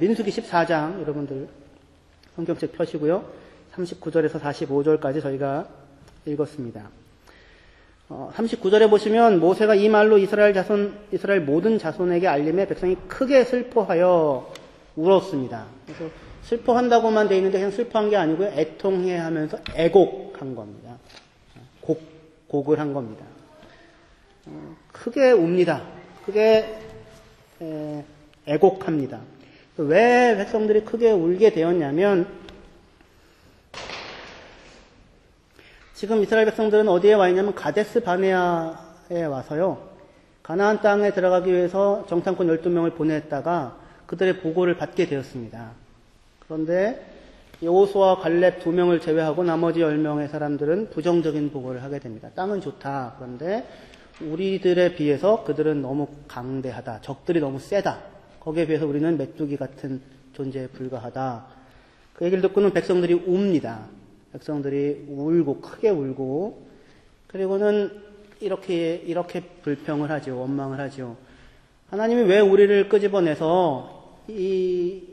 민수기 14장 여러분들 성경책 펴시고요. 39절에서 45절까지 저희가 읽었습니다. 39절에 보시면 모세가 이 말로 이스라엘 모든 자손에게 알림해 백성이 크게 슬퍼하여 울었습니다. 그래서 슬퍼한다고만 돼 있는데 그냥 슬퍼한 게 아니고요. 애통해 하면서 애곡한 겁니다. 곡을 한 겁니다. 크게 웁니다. 크게 애곡합니다. 왜 백성들이 크게 울게 되었냐면 지금 이스라엘 백성들은 어디에 와 있냐면 가데스 바네아에 와서요. 가나안 땅에 들어가기 위해서 정탐꾼 12명을 보냈다가 그들의 보고를 받게 되었습니다. 그런데 여호수아와 갈렙 2명을 제외하고 나머지 10명의 사람들은 부정적인 보고를 하게 됩니다. 땅은 좋다. 그런데 우리들에 비해서 그들은 너무 강대하다. 적들이 너무 세다. 거기에 비해서 우리는 메뚜기 같은 존재에 불과하다. 그 얘기를 듣고는 백성들이 웁니다. 백성들이 울고 크게 울고 그리고는 이렇게 불평을 하죠. 원망을 하죠. 하나님이 왜 우리를 끄집어내서 이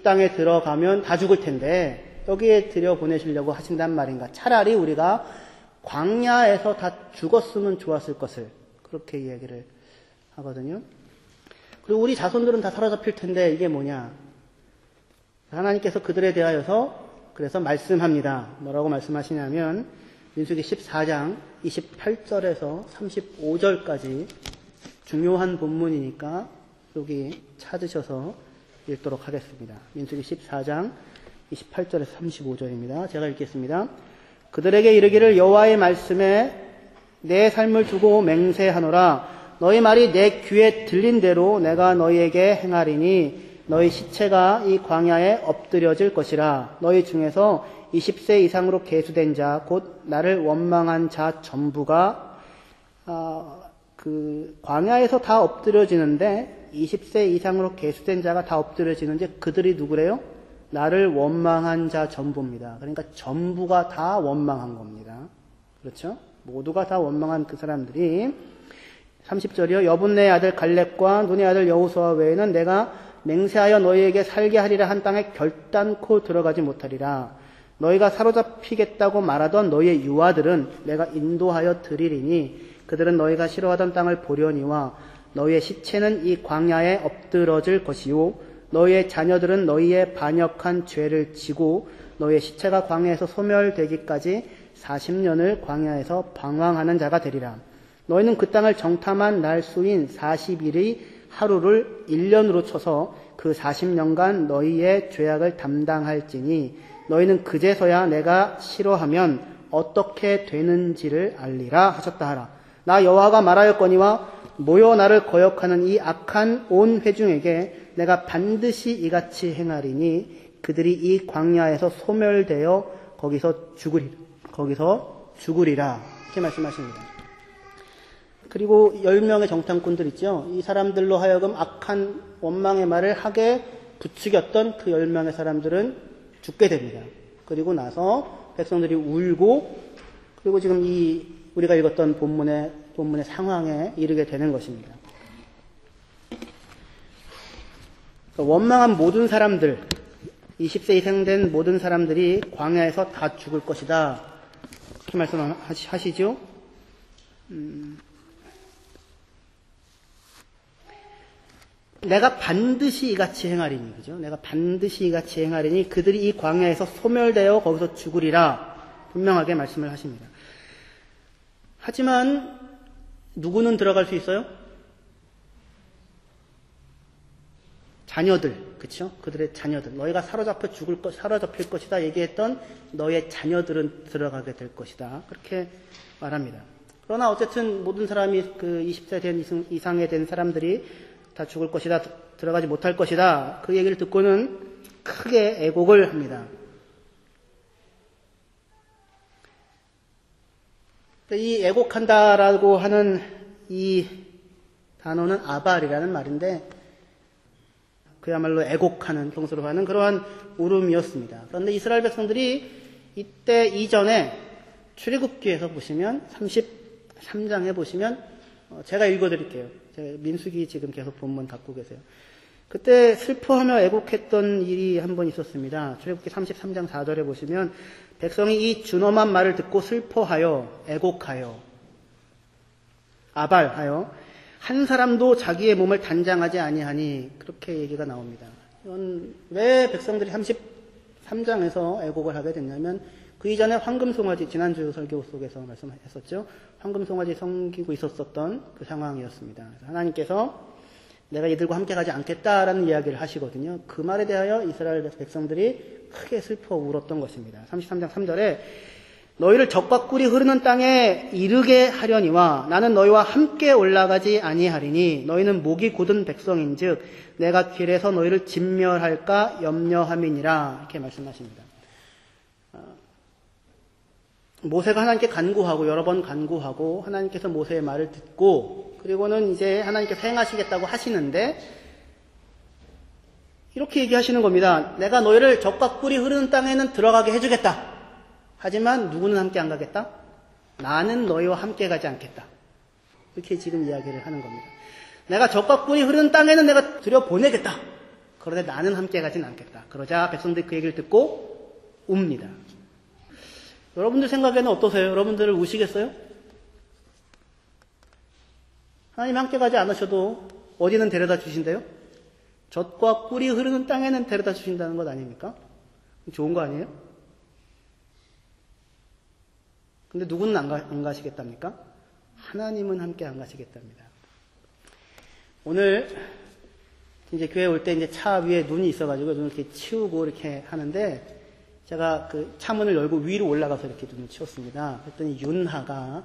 땅에 들어가면 다 죽을 텐데 여기에 들여보내시려고 하신단 말인가. 차라리 우리가 광야에서 다 죽었으면 좋았을 것을 그렇게 이야기를 하거든요. 그리고 우리 자손들은 다 사로잡힐 텐데 이게 뭐냐. 하나님께서 그들에 대하여서 그래서 말씀합니다. 뭐라고 말씀하시냐면 민수기 14장 28절에서 35절까지 중요한 본문이니까 여기 찾으셔서 읽도록 하겠습니다. 민수기 14장 28절에서 35절입니다. 제가 읽겠습니다. 그들에게 이르기를 여호와의 말씀에 내 삶을 두고 맹세하노라. 너희 말이 내 귀에 들린 대로 내가 너희에게 행하리니 너희 시체가 이 광야에 엎드려질 것이라. 너희 중에서 20세 이상으로 계수된 자 곧 나를 원망한 자 전부가 그 광야에서 다 엎드려지는데 20세 이상으로 계수된 자가 다 엎드려지는데 그들이 누구래요? 나를 원망한 자 전부입니다. 그러니까 전부가 다 원망한 겁니다. 그렇죠? 모두가 다 원망한 그 사람들이 30절이요. 여분네의 아들 갈렙과 눈의 아들 여호수아 외에는 내가 맹세하여 너희에게 살게 하리라 한 땅에 결단코 들어가지 못하리라. 너희가 사로잡히겠다고 말하던 너희의 유아들은 내가 인도하여 드리리니 그들은 너희가 싫어하던 땅을 보려니와 너희의 시체는 이 광야에 엎드러질 것이요 너희의 자녀들은 너희의 반역한 죄를 지고 너희의 시체가 광야에서 소멸되기까지 40년을 광야에서 방황하는 자가 되리라. 너희는 그 땅을 정탐한 날 수인 40일의 하루를 1년으로 쳐서 그 40년간 너희의 죄악을 담당할지니 너희는 그제서야 내가 싫어하면 어떻게 되는지를 알리라 하셨다 하라. 나 여호와가 말하였거니와 모여 나를 거역하는 이 악한 온 회중에게 내가 반드시 이같이 행하리니 그들이 이 광야에서 소멸되어 거기서 죽으리라 이렇게 말씀하십니다. 그리고 10명의 정탐꾼들 있죠. 이 사람들로 하여금 악한 원망의 말을 하게 부추겼던 그 10명의 사람들은 죽게 됩니다. 그리고 나서 백성들이 울고 그리고 지금 우리가 읽었던 본문의 상황에 이르게 되는 것입니다. 원망한 모든 사람들, 20세 이상 된 모든 사람들이 광야에서 다 죽을 것이다. 그렇게 말씀하시죠. 내가 반드시 이같이 행하리니, 그죠? 내가 반드시 이같이 행하리니 그들이 이 광야에서 소멸되어 거기서 죽으리라. 분명하게 말씀을 하십니다. 하지만 누구는 들어갈 수 있어요? 자녀들, 그렇죠? 그들의 자녀들. 너희가 사로잡힐 것이다 얘기했던 너의 자녀들은 들어가게 될 것이다. 그렇게 말합니다. 그러나 어쨌든 모든 사람이 그 20세 이상에 된 사람들이 다 죽을 것이다, 들어가지 못할 것이다. 그 얘기를 듣고는 크게 애곡을 합니다. 이 애곡한다라고 하는 이 단어는 아발이라는 말인데 그야말로 애곡하는, 평소로 하는 그러한 울음이었습니다. 그런데 이스라엘 백성들이 이때 이전에 출애굽기에서 보시면 33장에 보시면 제가 읽어드릴게요. 제가 민수기 지금 계속 본문 갖고 계세요. 그때 슬퍼하며 애곡했던 일이 한 번 있었습니다. 출애굽기 33장 4절에 보시면 백성이 이 준엄한 말을 듣고 슬퍼하여 애곡하여 아발하여 한 사람도 자기의 몸을 단장하지 아니하니 그렇게 얘기가 나옵니다. 이건 왜 백성들이 33장에서 애곡을 하게 됐냐면 그 이전에 황금송아지 지난주 설교 속에서 말씀했었죠. 황금송아지 섬기고 있었던 그 상황이었습니다. 하나님께서 내가 이들과 함께 가지 않겠다라는 이야기를 하시거든요. 그 말에 대하여 이스라엘 백성들이 크게 슬퍼 울었던 것입니다. 33장 3절에 너희를 적과 꿀이 흐르는 땅에 이르게 하려니와 나는 너희와 함께 올라가지 아니하리니 너희는 목이 곧은 백성인즉 내가 길에서 너희를 진멸할까 염려함이니라 이렇게 말씀하십니다. 모세가 하나님께 간구하고 여러 번 간구하고 하나님께서 모세의 말을 듣고 그리고는 이제 하나님께서 행하시겠다고 하시는데 이렇게 얘기하시는 겁니다. 내가 너희를 적과 꿀이 흐르는 땅에는 들어가게 해주겠다. 하지만 누구는 함께 안 가겠다? 나는 너희와 함께 가지 않겠다. 이렇게 지금 이야기를 하는 겁니다. 내가 적과 꿀이 흐르는 땅에는 내가 들여보내겠다. 그런데 나는 함께 가진 않겠다. 그러자 백성들이 그 얘기를 듣고 웁니다. 여러분들 생각에는 어떠세요? 여러분들을 우시겠어요? 하나님 함께 가지 않으셔도 어디는 데려다 주신대요? 젖과 꿀이 흐르는 땅에는 데려다 주신다는 것 아닙니까? 좋은 거 아니에요? 근데 누구는 안 가시겠답니까? 하나님은 함께 안 가시겠답니다. 오늘 이제 교회 올 때 이제 차 위에 눈이 있어가지고 눈을 이렇게 치우고 이렇게 하는데 제가 그 차문을 열고 위로 올라가서 이렇게 눈을 치웠습니다. 그랬더니 윤하가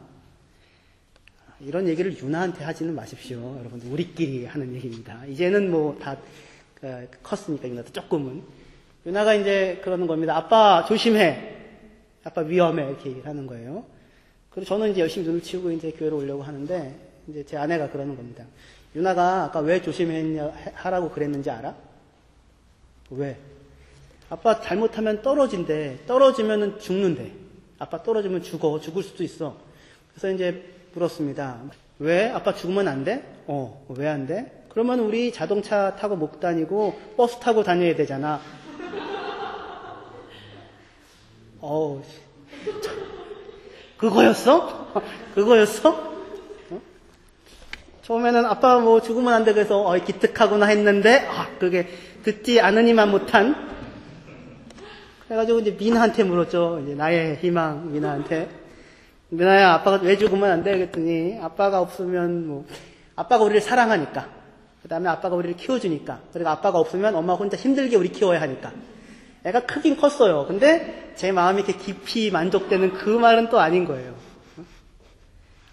이런 얘기를 윤하한테 하지는 마십시오. 여러분들 우리끼리 하는 얘기입니다. 이제는 뭐 다 컸으니까 윤하도 조금은 윤하가 이제 그러는 겁니다. 아빠 조심해. 아빠 위험해. 이렇게 얘기를 하는 거예요. 그리고 저는 이제 열심히 눈을 치우고 이제 교회로 오려고 하는데 이제 제 아내가 그러는 겁니다. 윤하가 아까 왜 조심했냐 하라고 그랬는지 알아? 왜? 아빠 잘못하면 떨어진대. 떨어지면은 죽는데. 아빠 떨어지면 죽을 수도 있어. 그래서 이제 물었습니다. 왜? 아빠 죽으면 안 돼? 왜 안 돼? 그러면 우리 자동차 타고 못 다니고 버스 타고 다녀야 되잖아. 그거였어? 그거였어? 처음에는 아빠 뭐 죽으면 안 돼 그래서 기특하구나 했는데 그게 듣지 않으니만 못한 그래가지고 이제 미나한테 물었죠. 이제 나의 희망 미나한테 미나야 아빠가 왜 죽으면 안 돼? 그랬더니 아빠가 없으면 뭐 아빠가 우리를 사랑하니까 그 다음에 아빠가 우리를 키워주니까 그리고 아빠가 없으면 엄마 혼자 힘들게 우리 키워야 하니까 애가 크긴 컸어요. 근데 제 마음이 이렇게 깊이 만족되는 그 말은 또 아닌 거예요.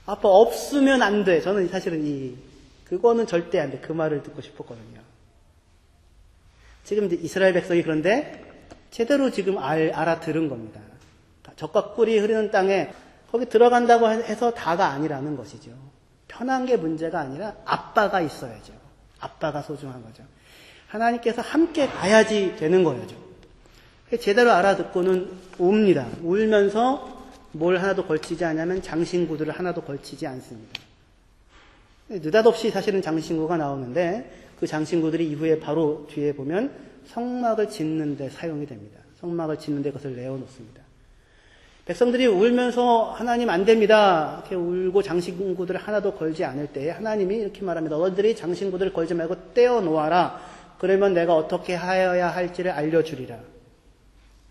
아빠 없으면 안 돼. 저는 사실은 그거는 절대 안 돼. 그 말을 듣고 싶었거든요. 지금 이스라엘 백성이 그런데 제대로 지금 알아들은 겁니다. 젖과 꿀이 흐르는 땅에 거기 들어간다고 해서 다가 아니라는 것이죠. 편한 게 문제가 아니라 아빠가 있어야죠. 아빠가 소중한 거죠. 하나님께서 함께 가야지 되는 거죠. 제대로 알아듣고는 웁니다. 울면서 뭘 하나도 걸치지 않냐면 장신구들을 하나도 걸치지 않습니다. 느닷없이 사실은 장신구가 나오는데 그 장신구들이 이후에 바로 뒤에 보면 성막을 짓는 데 사용이 됩니다. 성막을 짓는 데 그것을 내어놓습니다. 백성들이 울면서 하나님 안 됩니다. 이렇게 울고 장신구들을 하나도 걸지 않을 때에 하나님이 이렇게 말합니다. 너희들이 장신구들을 걸지 말고 떼어놓아라. 그러면 내가 어떻게 하여야 할지를 알려주리라.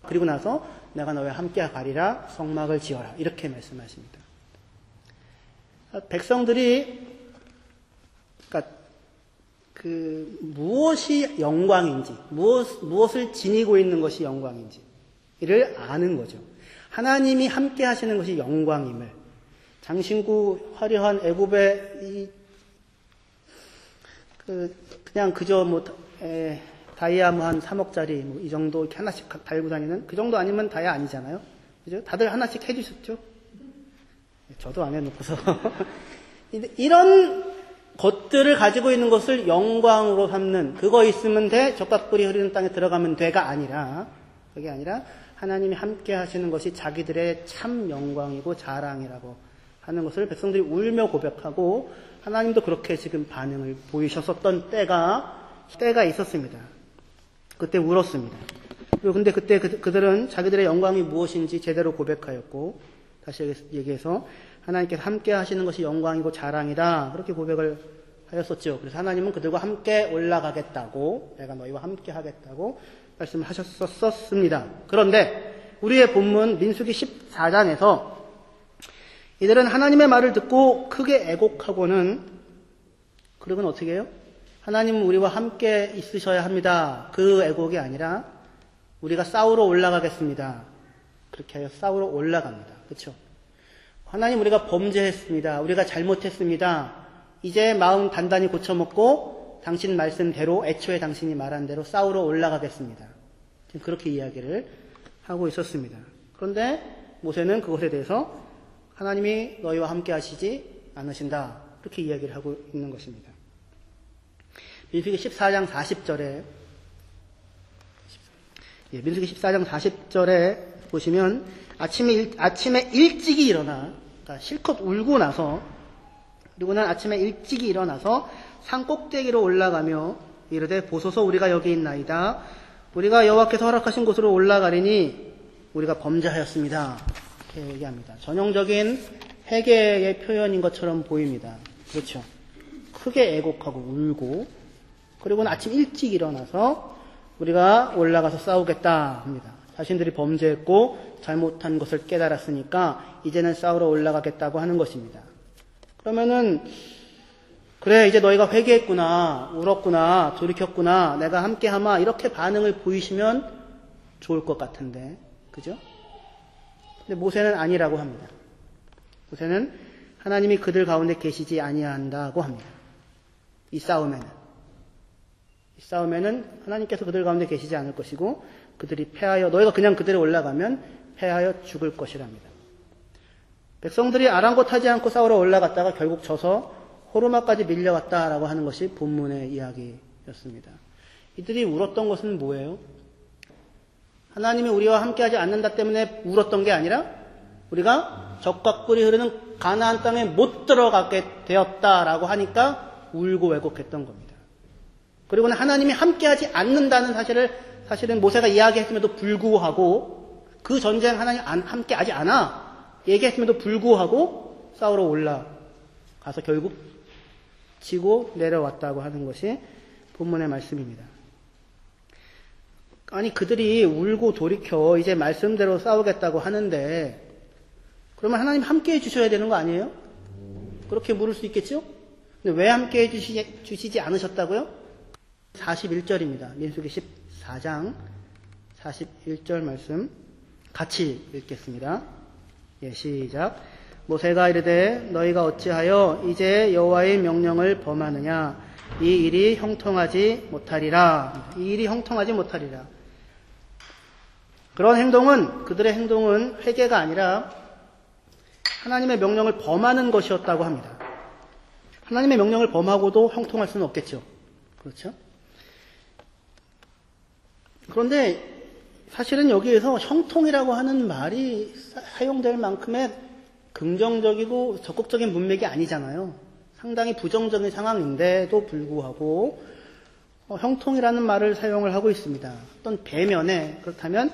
그리고 나서 내가 너희와 함께 가리라. 성막을 지어라. 이렇게 말씀하십니다. 백성들이 그러니까 무엇이 영광인지, 무엇을 지니고 있는 것이 영광인지를 아는 거죠. 하나님이 함께 하시는 것이 영광임을. 장신구 화려한 애굽의 그냥 그저 다이아 한 3억짜리 이 정도 이렇게 하나씩 달고 다니는 그 정도 아니면 다이아 아니잖아요. 그죠? 다들 하나씩 해주셨죠? 저도 안 해놓고서. 이런 것들을 가지고 있는 것을 영광으로 삼는, 그거 있으면 돼, 젖과 꿀이 흐르는 땅에 들어가면 돼가 아니라, 그게 아니라 하나님이 함께 하시는 것이 자기들의 참 영광이고 자랑이라고 하는 것을 백성들이 울며 고백하고 하나님도 그렇게 지금 반응을 보이셨었던 때가 때가 있었습니다. 그때 울었습니다. 그리고 근데 그때 그들은 자기들의 영광이 무엇인지 제대로 고백하였고, 다시 얘기해서 하나님께서 함께 하시는 것이 영광이고 자랑이다, 그렇게 고백을 하였었죠. 그래서 하나님은 그들과 함께 올라가겠다고, 내가 너희와 함께 하겠다고 말씀하셨었습니다. 그런데 우리의 본문 민수기 14장에서 이들은 하나님의 말을 듣고 크게 애곡하고는, 그리고는 어떻게 해요? 하나님은 우리와 함께 있으셔야 합니다. 그 애곡이 아니라 우리가 싸우러 올라가겠습니다. 그렇게 하여 싸우러 올라갑니다. 그렇죠? 하나님, 우리가 범죄했습니다. 우리가 잘못했습니다. 이제 마음 단단히 고쳐먹고 당신 말씀대로, 애초에 당신이 말한 대로 싸우러 올라가겠습니다. 지금 그렇게 이야기를 하고 있었습니다. 그런데 모세는 그것에 대해서 하나님이 너희와 함께 하시지 않으신다, 그렇게 이야기를 하고 있는 것입니다. 민수기 14장 40절에 민수기 14장 40절에 보시면 아침에 일찍이 일어나, 그러니까 실컷 울고 나서, 그리고는 아침에 일찍이 일어나서 산 꼭대기로 올라가며 이르되 보소서 우리가 여기 있나이다. 우리가 여호와께서 허락하신 곳으로 올라가리니 우리가 범죄하였습니다. 이렇게 얘기합니다. 전형적인 회개의 표현인 것처럼 보입니다. 그렇죠? 크게 애곡하고 울고, 그리고는 아침 일찍 일어나서 우리가 올라가서 싸우겠다 합니다. 자신들이 범죄했고 잘못한 것을 깨달았으니까 이제는 싸우러 올라가겠다고 하는 것입니다. 그러면은 그래, 이제 너희가 회개했구나, 울었구나, 돌이켰구나, 내가 함께하마, 이렇게 반응을 보이시면 좋을 것 같은데, 그죠? 근데 모세는 아니라고 합니다. 모세는 하나님이 그들 가운데 계시지 아니한다고 합니다. 이 싸움에는 하나님께서 그들 가운데 계시지 않을 것이고, 그들이 패하여, 너희가 그냥 그들에 올라가면 패하여 죽을 것이랍니다. 백성들이 아랑곳하지 않고 싸우러 올라갔다가 결국 져서 호르마까지 밀려왔다라고 하는 것이 본문의 이야기였습니다. 이들이 울었던 것은 뭐예요? 하나님이 우리와 함께하지 않는다 때문에 울었던 게 아니라 우리가 적과 꿀이 흐르는 가나안 땅에 못 들어가게 되었다라고 하니까 울고 왜곡했던 겁니다. 그리고는 하나님이 함께하지 않는다는 사실은 모세가 이야기했음에도 불구하고, 그 전쟁 하나님 함께하지 않아 얘기했음에도 불구하고 싸우러 올라가서 결국 지고 내려왔다고 하는 것이 본문의 말씀입니다. 아니, 그들이 울고 돌이켜 이제 말씀대로 싸우겠다고 하는데 그러면 하나님 함께해 주셔야 되는 거 아니에요? 그렇게 물을 수 있겠죠? 근데 왜 함께해 주시지 않으셨다고요? 41절입니다. 민수기 14장 41절 말씀 같이 읽겠습니다. 시작. 모세가 이르되 너희가 어찌하여 이제 여호와의 명령을 범하느냐? 이 일이 형통하지 못하리라. 이 일이 형통하지 못하리라. 그들의 행동은 회개가 아니라 하나님의 명령을 범하는 것이었다고 합니다. 하나님의 명령을 범하고도 형통할 수는 없겠죠. 그렇죠? 그런데 사실은 여기에서 형통이라고 하는 말이 사용될 만큼의 긍정적이고 적극적인 문맥이 아니잖아요. 상당히 부정적인 상황인데도 불구하고 형통이라는 말을 사용을 하고 있습니다. 어떤 배면에, 그렇다면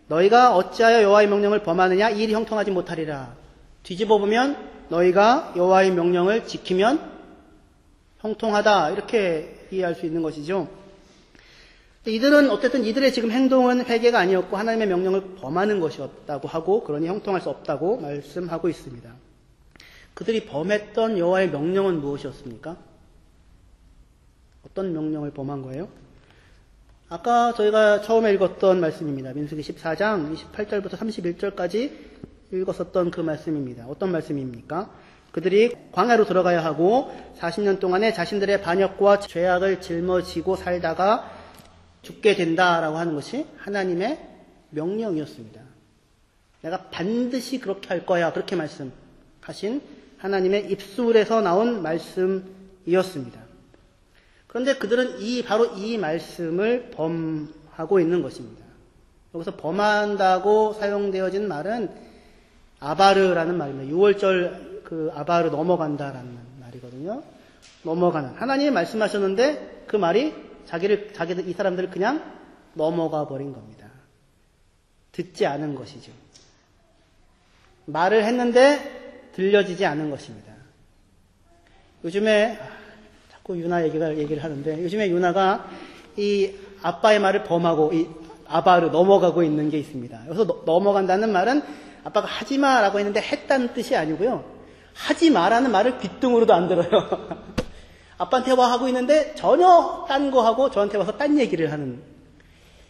너희가 어찌하여 여호와의 명령을 범하느냐? 이 일이 형통하지 못하리라. 뒤집어 보면 너희가 여호와의 명령을 지키면 형통하다, 이렇게 이해할 수 있는 것이죠. 이들은 어쨌든 이들의 지금 행동은 회개가 아니었고 하나님의 명령을 범하는 것이었다고 하고, 그러니 형통할 수 없다고 말씀하고 있습니다. 그들이 범했던 여호와의 명령은 무엇이었습니까? 어떤 명령을 범한 거예요? 아까 저희가 처음에 읽었던 말씀입니다. 민수기 14장 28절부터 31절까지 읽었었던 그 말씀입니다. 어떤 말씀입니까? 그들이 광야로 들어가야 하고 40년 동안에 자신들의 반역과 죄악을 짊어지고 살다가 죽게 된다라고 하는 것이 하나님의 명령이었습니다. 내가 반드시 그렇게 할 거야, 그렇게 말씀하신 하나님의 입술에서 나온 말씀이었습니다. 그런데 그들은 바로 이 말씀을 범하고 있는 것입니다. 여기서 범한다고 사용되어진 말은 아바르라는 말입니다. 6월절 그 아바르 넘어간다라는 말이거든요. 넘어가는. 하나님이 말씀하셨는데 그 말이 이 사람들을 그냥 넘어가 버린 겁니다. 듣지 않은 것이죠. 말을 했는데 들려지지 않은 것입니다. 요즘에 자꾸 유나 얘기를 하는데 요즘에 유나가 이 아빠의 말을 범하고 이 아바로 넘어가고 있는 게 있습니다. 여기서 넘어간다는 말은 아빠가 하지마라고 했는데 했다는 뜻이 아니고요. 하지마라는 말을 귓등으로도 안 들어요. 아빠한테 하고 있는데 전혀 딴 거 하고 저한테 와서 딴 얘기를 하는.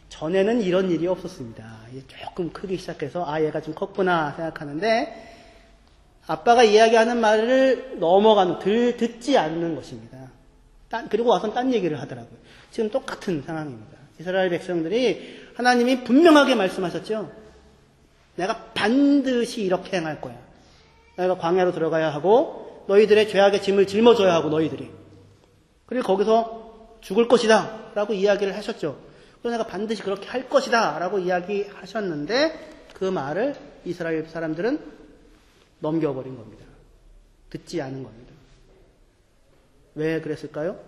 전에는 이런 일이 없었습니다. 조금 크기 시작해서 얘가 좀 컸구나 생각하는데 아빠가 이야기하는 말을 듣지 않는 것입니다. 그리고 와서 딴 얘기를 하더라고요. 지금 똑같은 상황입니다. 이스라엘 백성들이 하나님이 분명하게 말씀하셨죠. 내가 반드시 이렇게 행할 거야. 내가 광야로 들어가야 하고 너희들의 죄악의 짐을 짊어져야 하고 너희들이. 그리고 거기서 죽을 것이다 라고 이야기를 하셨죠. 그래서 내가 반드시 그렇게 할 것이다 라고 이야기하셨는데 그 말을 이스라엘 사람들은 넘겨버린 겁니다. 듣지 않은 겁니다. 왜 그랬을까요?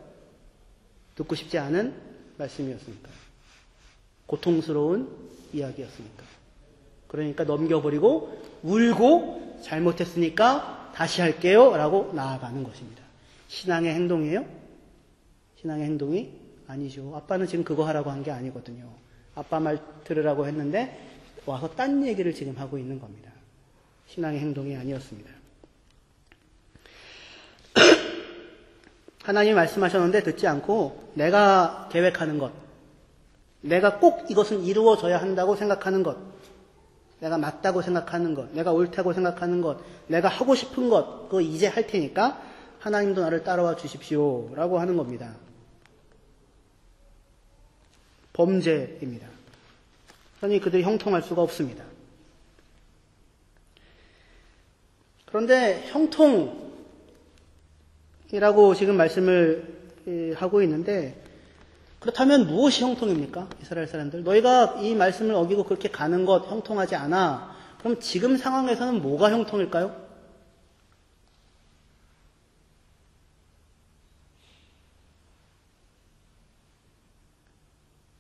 듣고 싶지 않은 말씀이었으니까. 고통스러운 이야기였으니까. 그러니까 넘겨버리고 울고 잘못했으니까 다시 할게요 라고 나아가는 것입니다. 신앙의 행동이에요? 신앙의 행동이 아니죠. 아빠는 지금 그거 하라고 한 게 아니거든요. 아빠 말 들으라고 했는데 와서 딴 얘기를 지금 하고 있는 겁니다. 신앙의 행동이 아니었습니다. 하나님이 말씀하셨는데 듣지 않고 내가 계획하는 것, 내가 꼭 이것은 이루어져야 한다고 생각하는 것, 내가 맞다고 생각하는 것, 내가 옳다고 생각하는 것, 내가 하고 싶은 것, 그거 이제 할 테니까 하나님도 나를 따라와 주십시오 라고 하는 겁니다. 범죄입니다. 그러니 그들이 형통할 수가 없습니다. 그런데 형통이라고 지금 말씀을 하고 있는데 그렇다면 무엇이 형통입니까? 이스라엘 사람들. 너희가 이 말씀을 어기고 그렇게 가는 것 형통하지 않아. 그럼 지금 상황에서는 뭐가 형통일까요?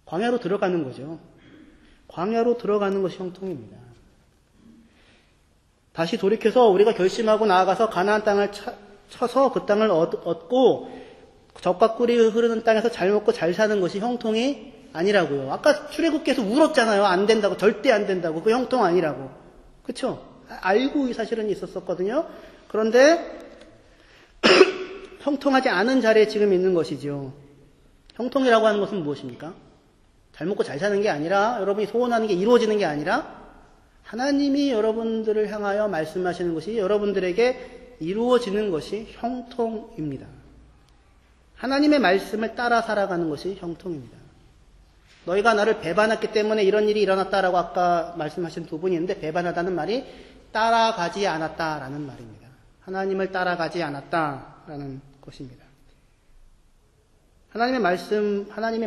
광야로 들어가는 거죠. 광야로 들어가는 것이 형통입니다. 다시 돌이켜서 우리가 결심하고 나아가서 가나안 땅을 쳐서 그 땅을 얻고 젖과 꿀이 흐르는 땅에서 잘 먹고 잘 사는 것이 형통이 아니라고요. 아까 출애굽께서 울었잖아요. 안 된다고. 절대 안 된다고. 그 형통 아니라고. 그렇죠? 알고 이 사실은 있었거든요. 그런데 형통하지 않은 자리에 지금 있는 것이죠. 형통이라고 하는 것은 무엇입니까? 잘 먹고 잘 사는 게 아니라 여러분이 소원하는 게 이루어지는 게 아니라 하나님이 여러분들을 향하여 말씀하시는 것이 여러분들에게 이루어지는 것이 형통입니다. 하나님의 말씀을 따라 살아가는 것이 형통입니다. 너희가 나를 배반했기 때문에 이런 일이 일어났다라고 아까 말씀하신 두 분이 있는데 배반하다는 말이 따라가지 않았다라는 말입니다. 하나님을 따라가지 않았다라는 것입니다. 하나님이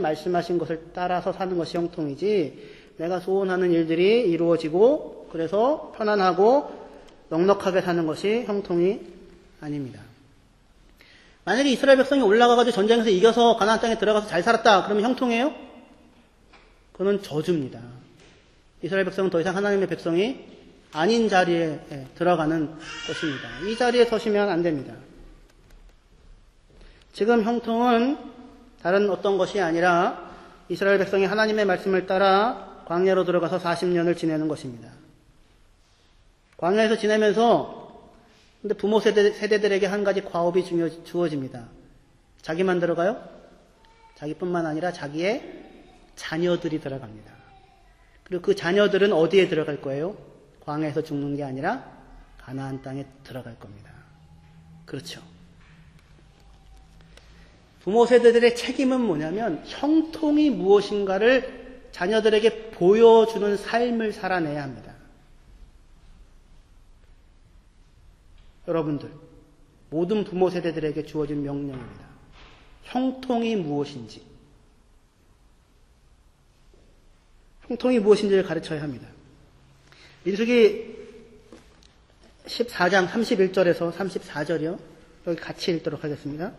말씀하신 것을 따라서 사는 것이 형통이지 내가 소원하는 일들이 이루어지고 그래서 편안하고 넉넉하게 사는 것이 형통이 아닙니다. 만약에 이스라엘 백성이 올라가가지고 전쟁에서 이겨서 가나안 땅에 들어가서 잘 살았다. 그러면 형통해요? 그건 저주입니다. 이스라엘 백성은 더 이상 하나님의 백성이 아닌 자리에 들어가는 것입니다. 이 자리에 서시면 안 됩니다. 지금 형통은 다른 어떤 것이 아니라 이스라엘 백성이 하나님의 말씀을 따라 광야로 들어가서 40년을 지내는 것입니다. 광야에서 지내면서 근데 부모 세대들에게 한 가지 과업이 주어집니다. 자기만 들어가요? 자기뿐만 아니라 자기의 자녀들이 들어갑니다. 그리고 그 자녀들은 어디에 들어갈 거예요? 광야에서 죽는 게 아니라 가나안 땅에 들어갈 겁니다. 그렇죠. 부모 세대들의 책임은 뭐냐면 형통이 무엇인가를 자녀들에게 보여주는 삶을 살아내야 합니다. 여러분들, 모든 부모 세대들에게 주어진 명령입니다. 형통이 무엇인지, 형통이 무엇인지를 가르쳐야 합니다. 민수기 14장 31절에서 34절이요. 여기 같이 읽도록 하겠습니다.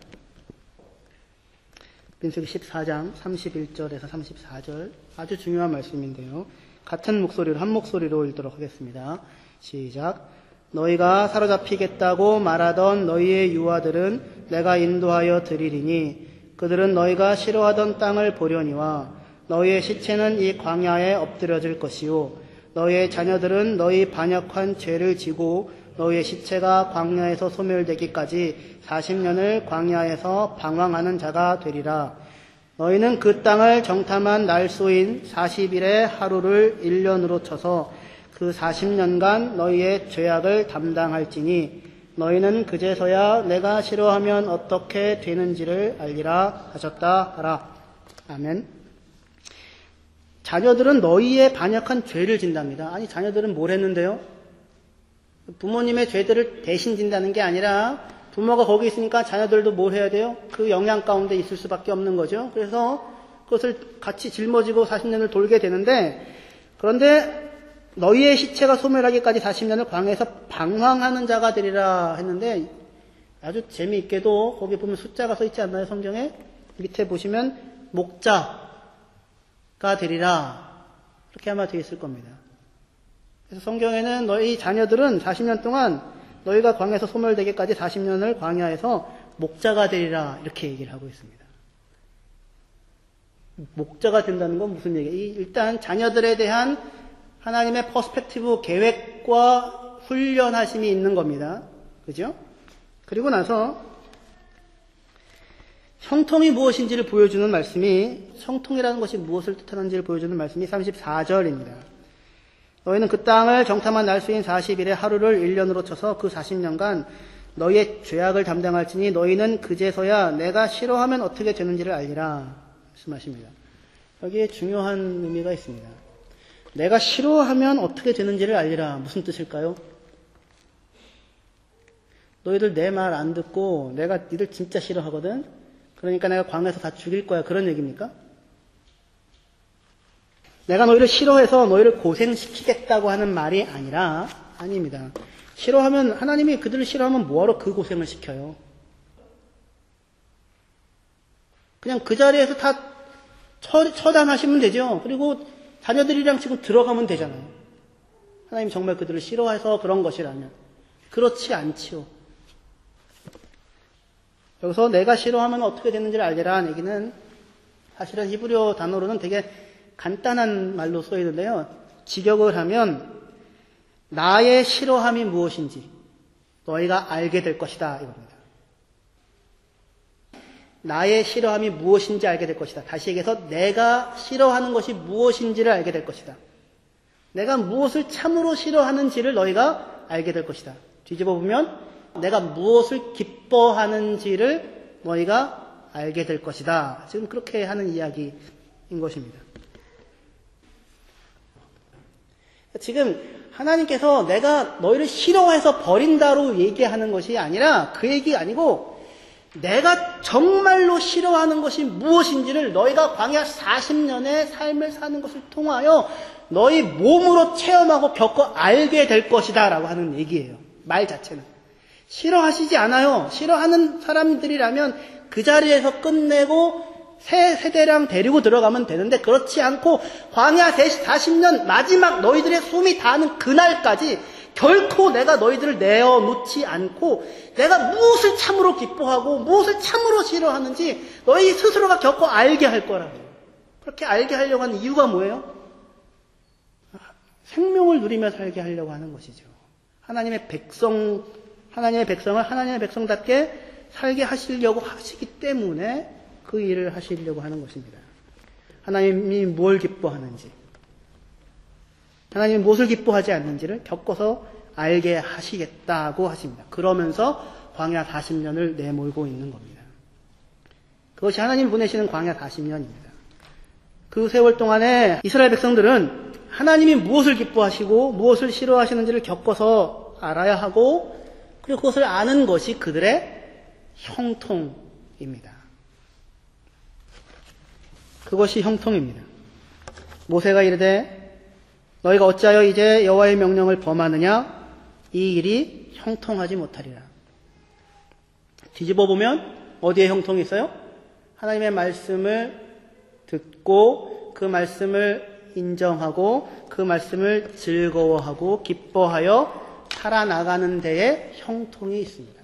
민수기 14장 31절에서 34절 아주 중요한 말씀인데요. 같은 목소리로 한 목소리로 읽도록 하겠습니다. 시작. 너희가 사로잡히겠다고 말하던 너희의 유아들은 내가 인도하여 드리리니 그들은 너희가 싫어하던 땅을 보려니와 너희의 시체는 이 광야에 엎드려질 것이요 너희의 자녀들은 너희 반역한 죄를 지고 너희의 시체가 광야에서 소멸되기까지 40년을 광야에서 방황하는 자가 되리라. 너희는 그 땅을 정탐한 날소인 40일의 하루를 1년으로 쳐서 그 40년간 너희의 죄악을 담당할지니 너희는 그제서야 내가 싫어하면 어떻게 되는지를 알리라 하셨다 하라. 아멘. 자녀들은 너희의 반역한 죄를 진답니다. 아니 자녀들은 뭘 했는데요? 부모님의 죄들을 대신 진다는 게 아니라 부모가 거기 있으니까 자녀들도 뭘 해야 돼요? 그 영향 가운데 있을 수밖에 없는 거죠. 그래서 그것을 같이 짊어지고 40년을 돌게 되는데 그런데 너희의 시체가 소멸하기까지 40년을 광야에서 방황하는 자가 되리라 했는데 아주 재미있게도 거기 보면 숫자가 써 있지 않나요? 성경에 밑에 보시면 목자가 되리라 이렇게 아마 되어 있을 겁니다. 그래서 성경에는 너희 자녀들은 40년 동안 너희가 광야에서 소멸되기까지 40년을 광야에서 목자가 되리라 이렇게 얘기를 하고 있습니다. 목자가 된다는 건 무슨 얘기예요? 일단 자녀들에 대한 하나님의 퍼스펙티브 계획과 훈련하심이 있는 겁니다. 그죠? 그리고 나서 형통이 무엇인지를 보여주는 말씀이 형통이라는 것이 무엇을 뜻하는지를 보여주는 말씀이 34절입니다. 너희는 그 땅을 정탐한 날수인 40일의 하루를 1년으로 쳐서 그 40년간 너희의 죄악을 담당할지니 너희는 그제서야 내가 싫어하면 어떻게 되는지를 알리라 말씀하십니다. 여기에 중요한 의미가 있습니다. 내가 싫어하면 어떻게 되는지를 알리라. 무슨 뜻일까요? 너희들 내 말 안 듣고 내가 니들 진짜 싫어하거든? 그러니까 내가 광야에서 다 죽일 거야. 그런 얘기입니까? 내가 너희를 싫어해서 너희를 고생시키겠다고 하는 말이 아니라 아닙니다. 싫어하면 하나님이 그들을 싫어하면 뭐하러 그 고생을 시켜요? 그냥 그 자리에서 다 처단하시면 되죠. 그리고 자녀들이랑 지금 들어가면 되잖아요. 하나님 정말 그들을 싫어해서 그런 것이라면. 그렇지 않지요. 여기서 내가 싫어하면 어떻게 되는지를 알리라는 얘기는 사실은 히브리어 단어로는 되게 간단한 말로 써 있는데요. 직역을 하면 나의 싫어함이 무엇인지 너희가 알게 될 것이다 이겁니다. 나의 싫어함이 무엇인지 알게 될 것이다. 다시 얘기해서 내가 싫어하는 것이 무엇인지를 알게 될 것이다. 내가 무엇을 참으로 싫어하는지를 너희가 알게 될 것이다. 뒤집어 보면 내가 무엇을 기뻐하는지를 너희가 알게 될 것이다. 지금 그렇게 하는 이야기인 것입니다. 지금 하나님께서 내가 너희를 싫어해서 버린다로 얘기하는 것이 아니라 그 얘기 아니고 내가 정말로 싫어하는 것이 무엇인지를 너희가 광야 40년의 삶을 사는 것을 통하여 너희 몸으로 체험하고 겪어 알게 될 것이다 라고 하는 얘기예요. 말 자체는. 싫어하시지 않아요. 싫어하는 사람들이라면 그 자리에서 끝내고 새 세대랑 데리고 들어가면 되는데 그렇지 않고 광야 40년 마지막 너희들의 숨이 닿는 그날까지 결코 내가 너희들을 내어놓지 않고 내가 무엇을 참으로 기뻐하고 무엇을 참으로 싫어하는지 너희 스스로가 겪어 알게 할 거라고요. 그렇게 알게 하려고 하는 이유가 뭐예요? 생명을 누리며 살게 하려고 하는 것이죠. 하나님의 백성을 하나님의 백성답게 살게 하시려고 하시기 때문에 그 일을 하시려고 하는 것입니다. 하나님이 뭘 기뻐하는지 하나님이 무엇을 기뻐하지 않는지를 겪어서 알게 하시겠다고 하십니다. 그러면서 광야 40년을 내몰고 있는 겁니다. 그것이 하나님 보내시는 광야 40년입니다. 그 세월 동안에 이스라엘 백성들은 하나님이 무엇을 기뻐하시고 무엇을 싫어하시는지를 겪어서 알아야 하고 그리고 그것을 아는 것이 그들의 형통입니다. 그것이 형통입니다. 모세가 이르되 너희가 어찌하여 이제 여호와의 명령을 범하느냐? 이 일이 형통하지 못하리라. 뒤집어 보면 어디에 형통이 있어요? 하나님의 말씀을 듣고 그 말씀을 인정하고 그 말씀을 즐거워하고 기뻐하여 살아나가는 데에 형통이 있습니다.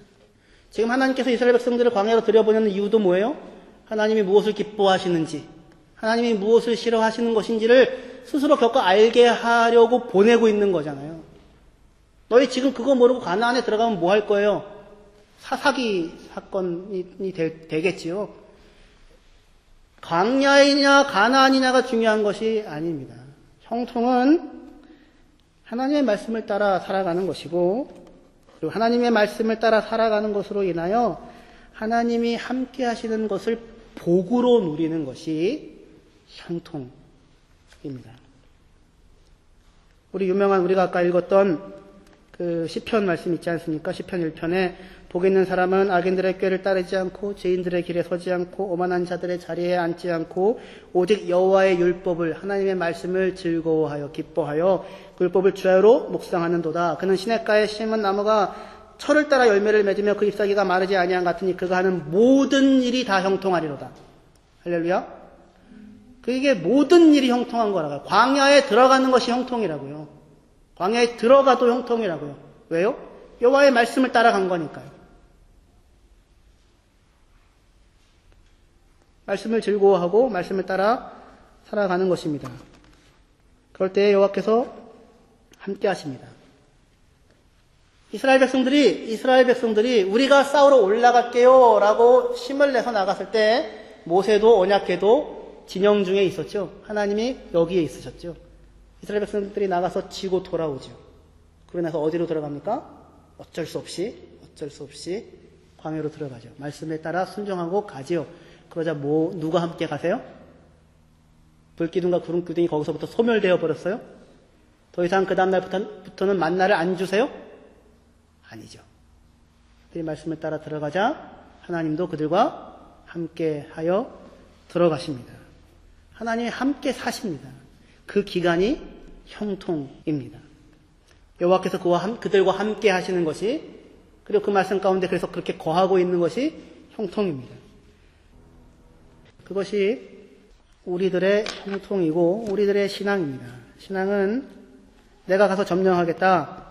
지금 하나님께서 이스라엘 백성들을 광야로 들여보내는 이유도 뭐예요? 하나님이 무엇을 기뻐하시는지, 하나님이 무엇을 싫어하시는 것인지를 스스로 겪어 알게 하려고 보내고 있는 거잖아요. 너희 지금 그거 모르고 가나안에 들어가면 뭐 할 거예요? 사사기 사건이 되겠지요. 광야이냐 가나안이냐가 중요한 것이 아닙니다. 형통은 하나님의 말씀을 따라 살아가는 것이고, 그리고 하나님의 말씀을 따라 살아가는 것으로 인하여 하나님이 함께 하시는 것을 복으로 누리는 것이 형통입니다. 우리가 아까 읽었던 그 시편 말씀 있지 않습니까? 시편 1편에 복 있는 사람은 악인들의 꾀를 따르지 않고 죄인들의 길에 서지 않고 오만한 자들의 자리에 앉지 않고 오직 여호와의 율법을, 하나님의 말씀을 즐거워하여 기뻐하여 그 율법을 주야로 묵상하는도다. 그는 시냇가에 심은 나무가 철을 따라 열매를 맺으며 그 잎사귀가 마르지 아니한 같으니 그가 하는 모든 일이 다 형통하리로다. 할렐루야. 그게 모든 일이 형통한 거라고요. 광야에 들어가는 것이 형통이라고요. 광야에 들어가도 형통이라고요. 왜요? 여호와의 말씀을 따라간 거니까요. 말씀을 즐거워하고 말씀을 따라 살아가는 것입니다. 그럴 때 여호와께서 함께 하십니다. 이스라엘 백성들이 우리가 싸우러 올라갈게요 라고 힘을 내서 나갔을 때 모세도 언약궤도 진영 중에 있었죠. 하나님이 여기에 있으셨죠. 이스라엘 백성들이 나가서 지고 돌아오죠. 그러고 나서 어디로 들어갑니까? 어쩔 수 없이 광야로 들어가죠. 말씀에 따라 순종하고 가지요. 그러자 누가 함께 가세요? 불기둥과 구름기둥이 거기서부터 소멸되어 버렸어요? 더 이상 그 다음날부터는 만나를 안 주세요? 아니죠. 그들이 말씀을 따라 들어가자 하나님도 그들과 함께 하여 들어가십니다. 하나님이 함께 사십니다. 그 기간이 형통입니다. 여호와께서 그들과 함께 하시는 것이, 그리고 그 말씀 가운데 그래서 그렇게 거하고 있는 것이 형통입니다. 그것이 우리들의 형통이고 우리들의 신앙입니다. 신앙은 내가 가서 점령하겠다,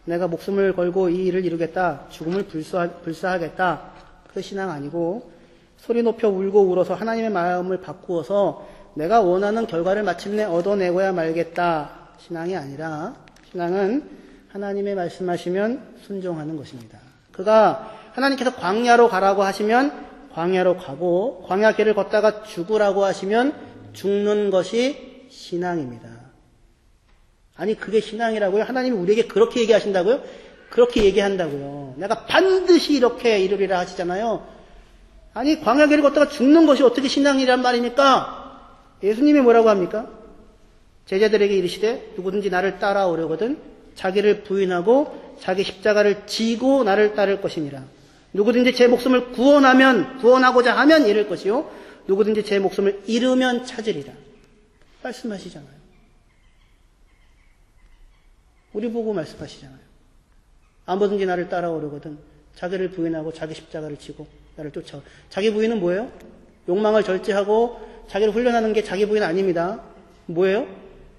내가 목숨을 걸고 이 일을 이루겠다, 죽음을 불사하겠다, 그 신앙 아니고 소리 높여 울고 울어서 하나님의 마음을 바꾸어서 내가 원하는 결과를 마침내 얻어내고야 말겠다, 신앙이 아니라 신앙은 하나님의 말씀하시면 순종하는 것입니다. 그가 하나님께서 광야로 가라고 하시면 광야로 가고 광야 길을 걷다가 죽으라고 하시면 죽는 것이 신앙입니다. 아니 그게 신앙이라고요? 하나님이 우리에게 그렇게 얘기하신다고요? 그렇게 얘기한다고요. 내가 반드시 이렇게 이루리라 하시잖아요. 아니 광야 길을 걷다가 죽는 것이 어떻게 신앙이란 말입니까? 예수님이 뭐라고 합니까? 제자들에게 이르시되 누구든지 나를 따라오려거든 자기를 부인하고 자기 십자가를 지고 나를 따를 것이니라. 누구든지 제 목숨을 구원하고자 하면 잃을 것이요 누구든지 제 목숨을 잃으면 찾으리라. 말씀하시잖아요. 우리 보고 말씀하시잖아요. 아무든지 나를 따라오려거든 자기를 부인하고 자기 십자가를 지고 나를 쫓아오. 자기 부인은 뭐예요? 욕망을 절제하고 자기를 훈련하는 게 자기 부인 아닙니다. 뭐예요?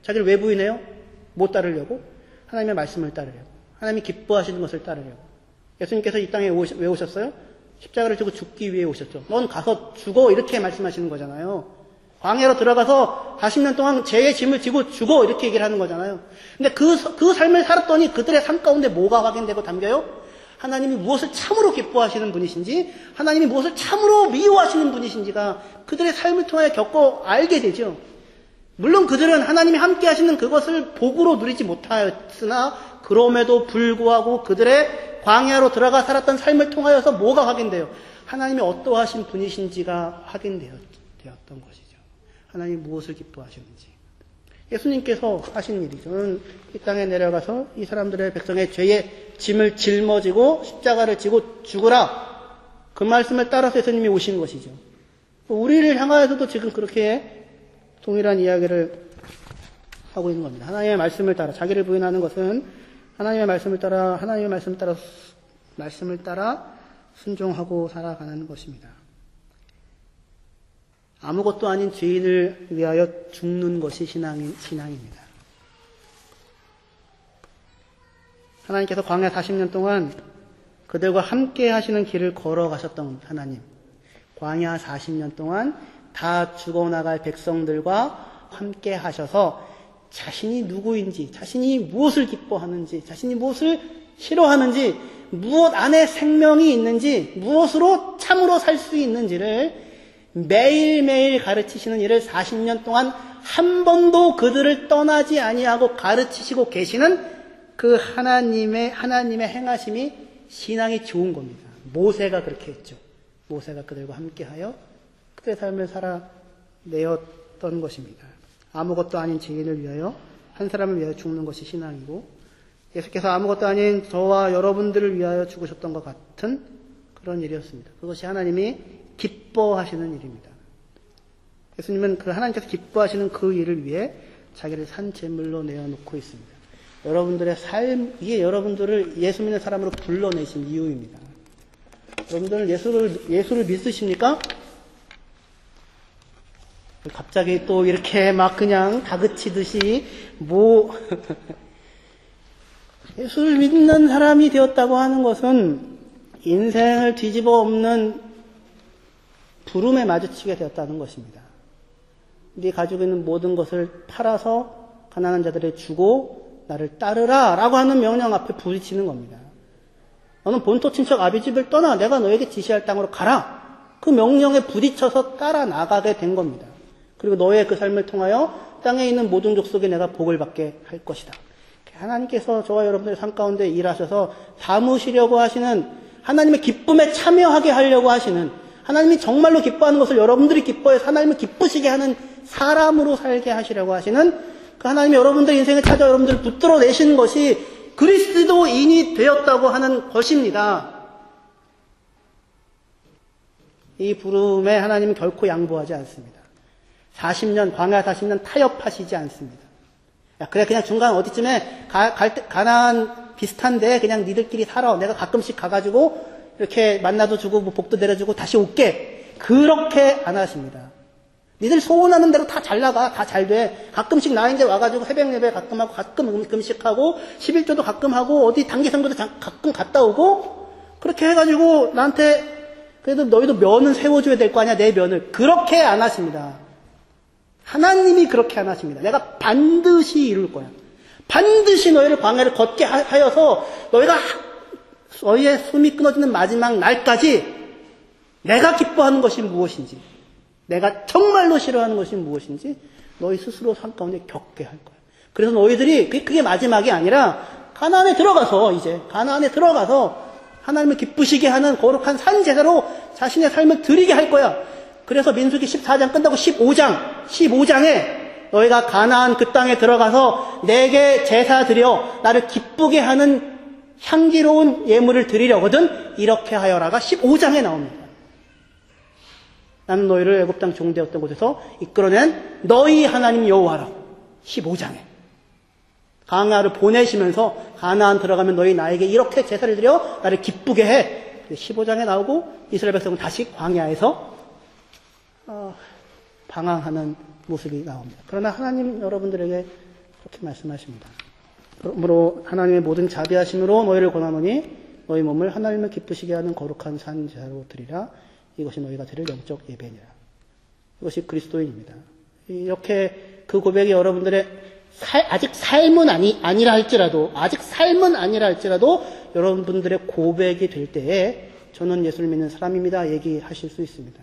자기를 왜 부인해요? 못 따르려고? 하나님의 말씀을 따르려고. 하나님이 기뻐하시는 것을 따르려고. 예수님께서 이 땅에 왜 오셨어요? 십자가를 지고 죽기 위해 오셨죠. 넌 가서 죽어, 이렇게 말씀하시는 거잖아요. 광야로 들어가서 40년 동안 죄의 짐을 지고 죽어, 이렇게 얘기를 하는 거잖아요. 근데 그 삶을 살았더니 그들의 삶 가운데 뭐가 확인되고 담겨요? 하나님이 무엇을 참으로 기뻐하시는 분이신지, 하나님이 무엇을 참으로 미워하시는 분이신지가 그들의 삶을 통해 겪어 알게 되죠. 물론 그들은 하나님이 함께 하시는 그것을 복으로 누리지 못하였으나 그럼에도 불구하고 그들의 광야로 들어가 살았던 삶을 통하여서 뭐가 확인돼요? 하나님이 어떠하신 분이신지가 확인되었던 것이죠. 하나님이 무엇을 기뻐하시는지. 예수님께서 하신 일이죠. 이 땅에 내려가서 이 사람들의 백성의 죄의 짐을 짊어지고 십자가를 지고 죽으라. 그 말씀을 따라서 예수님이 오신 것이죠. 우리를 향하여서도 지금 그렇게 동일한 이야기를 하고 있는 겁니다. 하나님의 말씀을 따라 자기를 부인하는 것은 하나님의 말씀을 따라 순종하고 살아가는 것입니다. 아무것도 아닌 죄인을 위하여 죽는 것이 신앙입니다. 하나님께서 광야 40년 동안 그들과 함께 하시는 길을 걸어가셨던 하나님, 광야 40년 동안 다 죽어나갈 백성들과 함께 하셔서 자신이 누구인지, 자신이 무엇을 기뻐하는지, 자신이 무엇을 싫어하는지, 무엇 안에 생명이 있는지, 무엇으로 참으로 살 수 있는지를 매일매일 가르치시는 일을 40년 동안 한 번도 그들을 떠나지 아니하고 가르치시고 계시는 그 하나님의 행하심이 신앙이 좋은 겁니다. 모세가 그렇게 했죠. 모세가 그들과 함께하여 그들의 삶을 살아내었던 것입니다. 아무것도 아닌 죄인을 위하여, 한 사람을 위하여 죽는 것이 신앙이고, 예수께서 아무것도 아닌 저와 여러분들을 위하여 죽으셨던 것 같은 그런 일이었습니다. 그것이 하나님이 기뻐하시는 일입니다. 예수님은 그 하나님께서 기뻐하시는 그 일을 위해 자기를 산 제물로 내어놓고 있습니다. 여러분들의 삶, 이게 여러분들을 예수 믿는 사람으로 불러내신 이유입니다. 여러분들은 예수를 믿으십니까? 갑자기 또 이렇게 막 그냥 다그치듯이 예수를 믿는 사람이 되었다고 하는 것은 인생을 뒤집어 엎는 부름에 마주치게 되었다는 것입니다. 네 가지고 있는 모든 것을 팔아서 가난한 자들에게 주고 나를 따르라 라고 하는 명령 앞에 부딪히는 겁니다. 너는 본토 친척 아비집을 떠나 내가 너에게 지시할 땅으로 가라. 그 명령에 부딪혀서 따라 나가게 된 겁니다. 그리고 너의 그 삶을 통하여 땅에 있는 모든 족속에 내가 복을 받게 할 것이다. 하나님께서 저와 여러분들의 삶 가운데 일하셔서 담으시려고 하시는, 하나님의 기쁨에 참여하게 하려고 하시는, 하나님이 정말로 기뻐하는 것을 여러분들이 기뻐해서 하나님을 기쁘시게 하는 사람으로 살게 하시려고 하시는 그 하나님이 여러분들의 인생을 찾아 여러분들을 붙들어 내시는 것이 그리스도인이 되었다고 하는 것입니다. 이 부름에 하나님은 결코 양보하지 않습니다. 40년, 광야 40년 타협하시지 않습니다. 야, 그래, 그냥 중간 어디쯤에 가나안 비슷한데 그냥 니들끼리 살아. 내가 가끔씩 가가지고 이렇게 만나도 주고 뭐 복도 내려주고 다시 올게. 그렇게 안 하십니다. 니들 소원하는 대로 다 잘 나가. 다 잘 돼. 가끔씩 나 이제 와가지고 새벽 예배 가끔 하고 가끔 금식하고 11조도 가끔 하고 어디 단기성교도 가끔 갔다 오고 그렇게 해가지고 나한테 그래도 너희도 면은 세워줘야 될 거 아니야. 내 면을. 그렇게 안 하십니다. 하나님이 그렇게 안 하십니다. 내가 반드시 이룰 거야. 반드시 너희를 광야를 걷게 하여서 너희의 숨이 끊어지는 마지막 날까지 내가 기뻐하는 것이 무엇인지, 내가 정말로 싫어하는 것이 무엇인지 너희 스스로 삶 가운데 겪게 할 거야. 그래서 너희들이 그게 마지막이 아니라 가나안에 들어가서 하나님을 기쁘시게 하는 거룩한 산 제사로 자신의 삶을 드리게 할 거야. 그래서 민수기 14장 끝나고 15장에 너희가 가나안 그 땅에 들어가서 내게 제사 드려 나를 기쁘게 하는 향기로운 예물을 드리려거든 이렇게 하여라가 15장에 나옵니다. 나는 너희를 애굽 땅 종되었던 곳에서 이끌어낸 너희 하나님 여호와라. 15장에 광야를 보내시면서 가나안 들어가면 너희 나에게 이렇게 제사를 드려 나를 기쁘게 해. 15장에 나오고 이스라엘 백성은 다시 광야에서 방황하는 모습이 나옵니다. 그러나 하나님 여러분들에게 그렇게 말씀하십니다. 그러므로 하나님의 모든 자비하심으로 너희를 권하노니 너희 몸을 하나님을 기쁘시게 하는 거룩한 산제사로 드리라. 이것이 너희가 드릴 영적 예배니라. 이것이 그리스도인입니다. 이렇게 그 고백이 여러분들의 아직 삶은 아니라 할지라도 여러분들의 고백이 될 때에 저는 예수를 믿는 사람입니다. 얘기하실 수 있습니다.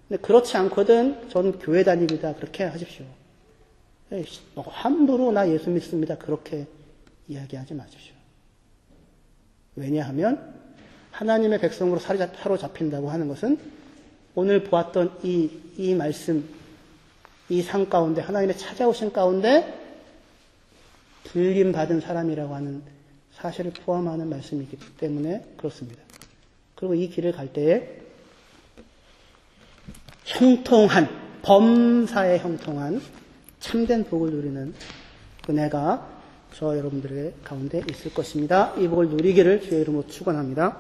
근데 그렇지 않거든 저는 교회 다닙니다. 그렇게 하십시오. 함부로 나 예수 믿습니다. 그렇게 이야기하지 마십시오. 왜냐하면 하나님의 백성으로 사로잡힌다고 하는 것은 오늘 보았던 이 말씀, 이 상 가운데 하나님의 찾아오신 가운데 불림받은 사람이라고 하는 사실을 포함하는 말씀이기 때문에 그렇습니다. 그리고 이 길을 갈 때에 범사에 형통한 참된 복을 누리는 은혜가 저 여러분들의 가운데 있을 것입니다. 이 복을 누리기를 주의 이름으로 축원합니다.